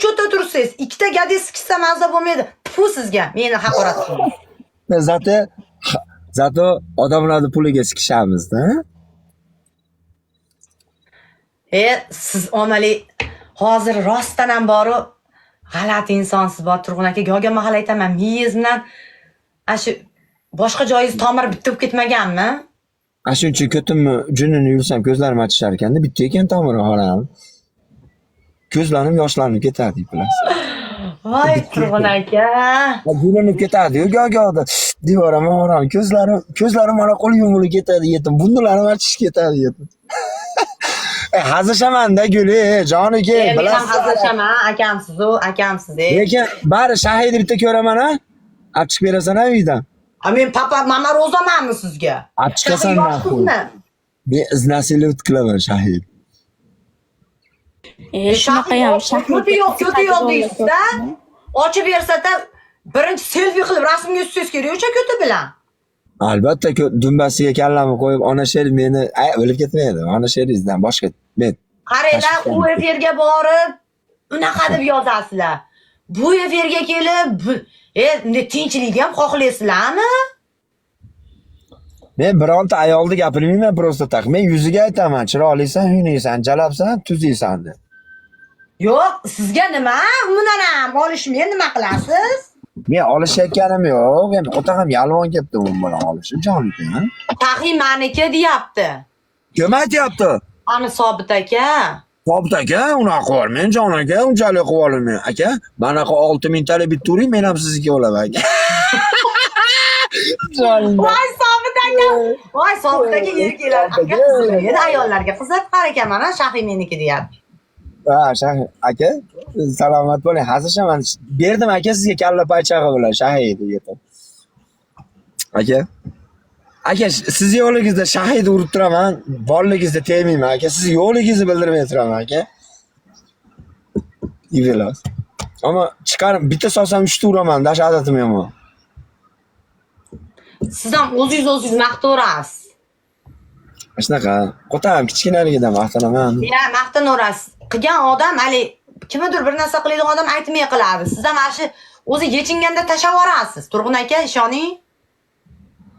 cho'ta tursiz. Ikkita gadis siksa mazza bo'lmaydi. Fu sizga. Meni haqorat qiling. Zato odamlarni puliga sikishamiz-da. Siz omali hozir rostdan ham boru g'alati insonsiz bor Turg'un aka. Go'ga mahal aytaman, miyiz bilan shu boshqa joyingiz tomir bitta bo'lib ketmaganmi? Shuncha ko'timni junini yursam ko'zlarim achishar ekanda, bitta ekan tomiri xolam. Ko'zlarim yoshlanib ketadi, bilasiz. Voy Turg'un aka. Junini ketadi, go'ga devoram, ko'zlarim mana qo'l yumilib ketadi, yetim. Bundalarni achish ketadi, yetim. Hazırshamanda Guli, joniga, bilasiz. Men ham hazırshaman, akamsiz. Lekin bari shahidni bitta ko'raman, ha? Achib berasan uydan. Men papa, mama ro'zamanmi sizga? Achikasan ma'qul. Men iznasilik qilaman shahid. Shunaqa ham shahid. Ko'ti yo'q deysiz-da. Ochib bersa-da, birinchi selfie qilib rasmga tushish kerak o'sha ko'ti bilan. Albatta, dumbasiga kallamni qo'yib, ona sher meni o'lib ketmaydi. Ona sheringizdan boshqa men. Qaranglar, u efirga borib, unaqa deb yozasizlar. Bu efirga kelib, tinchlikni ham xohlaysizlarmi? Men bironta ayolni gapirmayman prosta taq. Men yuziga aytaman, chiroylisan, uynaysan, jalabsan, tuzaysan deb. Yo'q, sizga nima? Umuman ham olishmay nima qilasiz? Men olishayotganim yo'q. Men otag'am yalvon kelibdi u bilan olishib, jonim. Taxi maniki deyapti. Kim aytyapti? Ani Sobit aka. Sobit aka, unaqa qilmayman, jon aka, unchalik qilib olmayman. Aka, manaqa 6000 talik bitta uring, men ham sizniki bo'laman aka. Voy Sobit aka. Voy Sobit aka erkaklar. Aka, ayollarga qiziq qar ekan, mana Shahi meniki deyapti. Shahi aka, salomat bo'ling. Hazırshaman. Berdim aka sizga kalla paychag'i bilan shahid yetim. Aka, siz yo'ligingizda shahid urib turaman, borligingizda tegmayman aka. Siz yo'ligingizni bildirmay turaman aka. Ivilas. Ammo chiqarib bitta solsam 3 ta uraman, dash odatim yomon. Siz ham o'zingiz maqtaverasiz. Shunaqa, qo'tam kichkinaligidan maqtanaman. Maqtanaverasiz. Qilgan odam hali kimdir bir narsa qiladigan odam aytmay qiladi. Siz ham mana shu o'zi yechinganda tashlab yuborasiz. Turg'un aka, ishoning.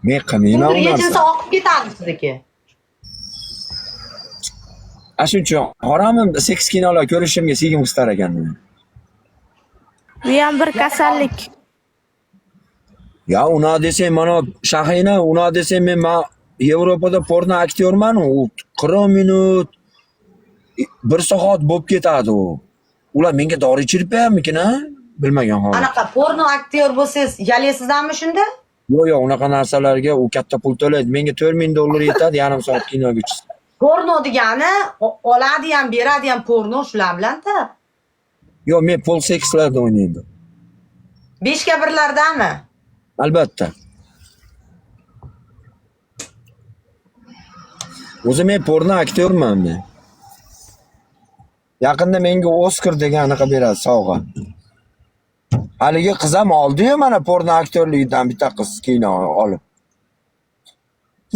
Men qilmayman u narsa. Yechinsa oqib ketadi sizniki. Shuncha haramim seks kinolar ko'rishimga segim qistar ekan. Bu ham bir kasallik. Ya una desang mana Shahina, una desang men Yevropada porno aktyorman, u 40 minut 1 soat bo'lib ketadi u. Ular menga dori ichirib beramikin, ha? Bilmagan holat. Anaqa porno aktyor bo'lsangiz, yalaysizmi shunda? Yo'q, unaqa narsalarga u katta pul to'laydi. Menga 4000 dollar yetadi, yarim soat kinoga tushsa. Porno degani oladi ham, beradi ham porno shular bilan-da. Yo'q, men pol sekslarda o'ynayman. 5 ga 1lardami? Albatta. O'zi men porno aktyorman men. Yaqinda menga Oscar degan anaqa beradi sovg'a. Haligi qiz ham oldi-yu mana porno aktyorligidan bitta qiz kino olib.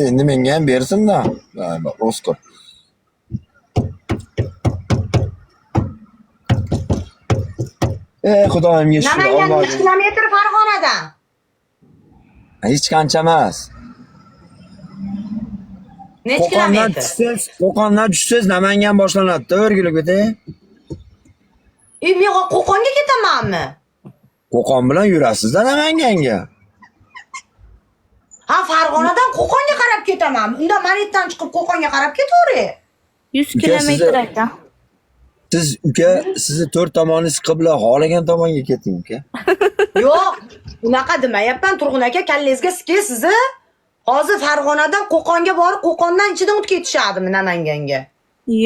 Endi menga ham bersin-da, Oscar. Xudoyimga shukr. Namangan 100 kilometr Farg'onadan. Hech qancha emas. Necha kilometr? Qo'qondan tushsangiz Namangan boshlanadi-da, o'rgilib ketay. Men Qo'qonga ketamanmi? Qo'qon bilan yurasiz-da Namanganga. Ha, Farg'onadan Qo'qonga qarab ketaman. Unda Maritdan chiqib Qo'qonga qarab ketavering. 100 kilometr aka. Siz uka, sizni 4 tomoningiz qibla, xohlagan tomonga keting uka. Yo'q, unaqa demayapman, Turg'un aka, kallangizga sikay sizni. Hozir Farg'onadan Qo'qonga borib, Qo'qondan ichidan o'tib ketishadimi Namanganga?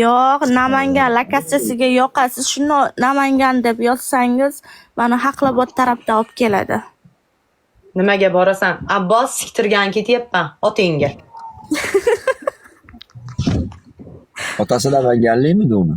Yo'q, Namangan lokatsiyasiga yoqasiz. Shuni Namangan deb yozsangiz, mana Haqlobod tarafdan olib keladi. Nimaga borasan? Abbos siktirgan ketyapman otingga. Otasi Namanganlikmi uni?